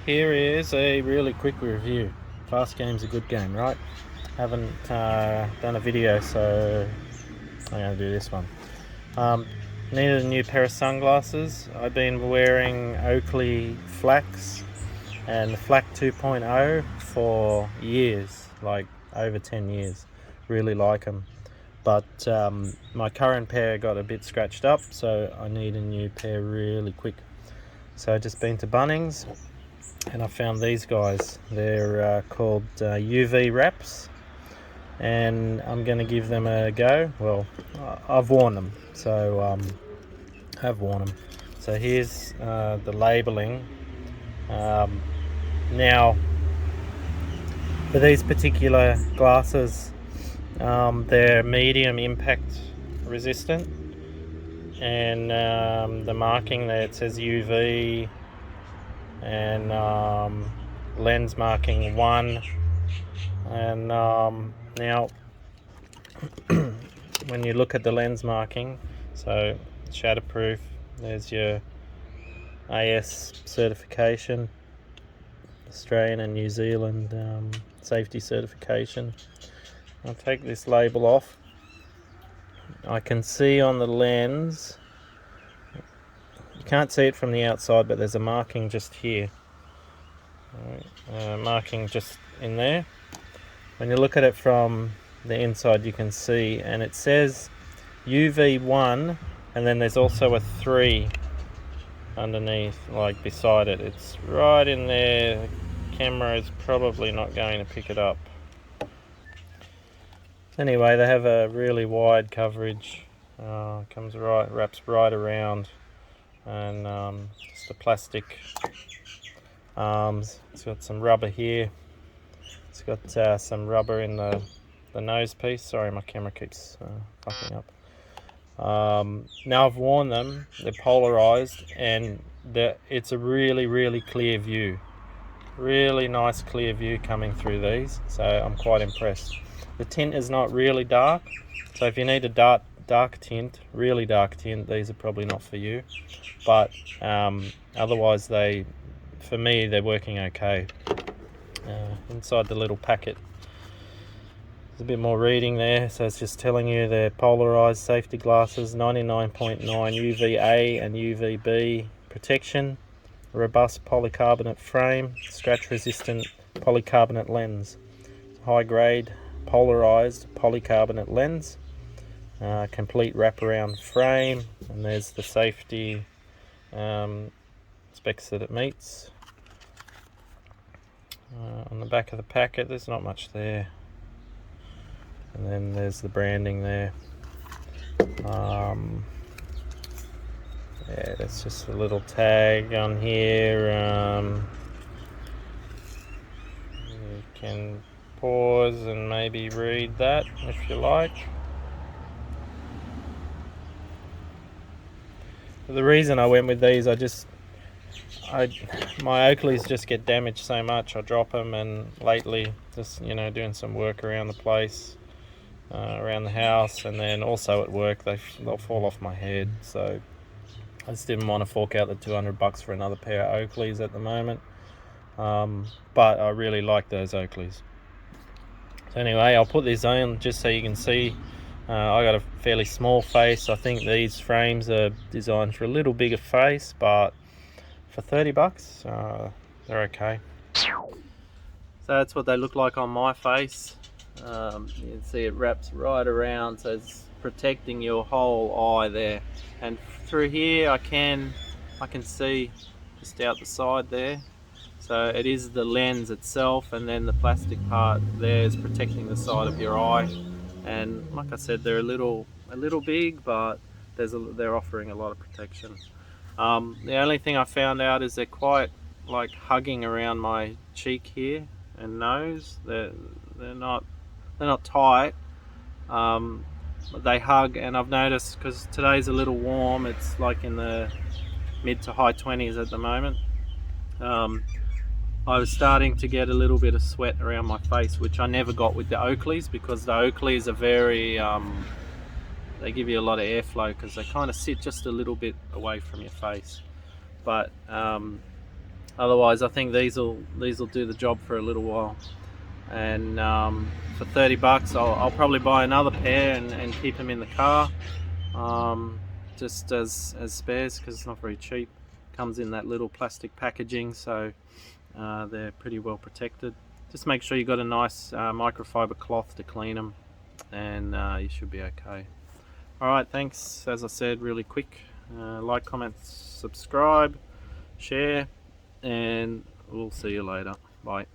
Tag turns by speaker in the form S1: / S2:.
S1: Here is a really quick review. Fast game's a good game, right? Haven't done a video, so I'm going to do this one. Needed a new pair of sunglasses. I've been wearing Oakley Flax and the Flax 2.0 for years, like over 10 years. Really like them. But my current pair got a bit scratched up, so I need a new pair really quick. So I just been to Bunnings and I found these guys. They're called UVwraps, and I'm going to give them a go. Well, I've worn them, so have worn them. So here's the labeling. Now, for these particular glasses, they're medium impact resistant, and the marking there, it says UV, and lens marking 1. And now when you look at the lens marking, so shatterproof, there's your AS certification, Australian and New Zealand safety certification. I'll take this label off. I can see on the lens, you can't see it from the outside, but there's a marking just here. Marking just in there. When you look at it from the inside, you can see, and it says UV1, and then there's also a 3 underneath, like beside it. It's right in there. The camera is probably not going to pick it up. Anyway, they have a really wide coverage. Comes right, wraps right around, and just a plastic arms. It's got some rubber here. It's got some rubber in the nose piece. Sorry, my camera keeps fucking up. Now I've worn them. They're polarized, and it's a really clear view. Really nice clear view coming through these. So I'm quite impressed. The tint is not really dark, so if you need a dark tint, really dark tint, these are probably not for you. But otherwise, for me, they're working okay. Inside the little packet, there's a bit more reading there. So it's just telling you they're polarized safety glasses, 99.9 UVA and UVB protection, robust polycarbonate frame, scratch resistant polycarbonate lens, high grade polarized polycarbonate lens, complete wraparound frame, and there's the safety specs that it meets. On the back of the packet, there's not much there, and then there's the branding there. Yeah, that's just a little tag on here. You can pause and maybe read that if you like. The reason I went with these, my Oakleys just get damaged so much. I drop them, and lately just doing some work around the place, around the house, and then also at work they'll fall off my head. So I just didn't want to fork out the $200 for another pair of Oakleys at the moment. But I really like those Oakleys. So anyway, I'll put this on just so you can see. I got a fairly small face. I think these frames are designed for a little bigger face, but for $30, they're okay. So that's what they look like on my face. You can see it wraps right around, so it's protecting your whole eye there. And through here, I can see just out the side there. So it is the lens itself, and then the plastic part there is protecting the side of your eye. And like I said, they're a little big, but they're offering a lot of protection. The only thing I found out is they're quite like hugging around my cheek here and nose. They're not tight. They hug, and I've noticed, because today's a little warm, it's like in the mid to high 20s at the moment. I was starting to get a little bit of sweat around my face, which I never got with the Oakleys, because the Oakleys are very they give you a lot of airflow because they kind of sit just a little bit away from your face. But Otherwise, I think these will do the job for a little while. And for $30, I'll probably buy another pair and keep them in the car, just as spares, because it's not very cheap. Comes in that little plastic packaging, so they're pretty well protected. Just make sure you got a nice microfiber cloth to clean them, and you should be okay. Alright, thanks. As I said, really quick. Like, comment, subscribe, share, and we'll see you later. Bye.